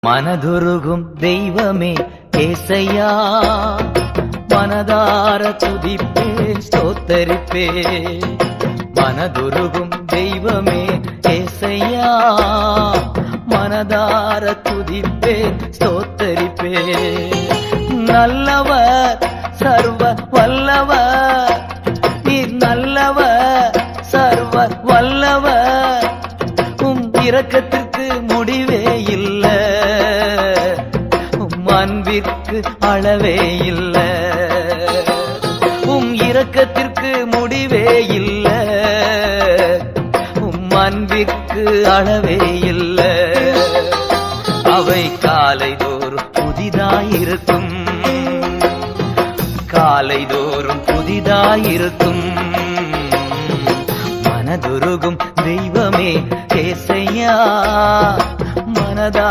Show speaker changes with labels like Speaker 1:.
Speaker 1: மனதுருகும் தெய்வமே ஏசையா, மனதார துதிப்பேன் ஸ்தோத்தரிப்பேன். மனதுருகும் தெய்வமே ஏசையா, மனதார துதிப்பேன் ஸ்தோத்தரிப்பேன். நல்லவர் சர்வ வல்லவர், நீர் நல்லவர் சர்வ வல்லவர். இரக்கத்திற்கு முடிவே இல்ல, அன்பிற்கு அளவே இல்ல. இரக்கத்திற்கு முடிவே இல்ல, அன்பிற்கு அளவே இல்ல. அவை காலைதோறும் புதிதாயிருக்கும், காலைதோறும் புதிதாயிருக்கும். மனதுருகும் தெய்வமே ஏசையா, மனதா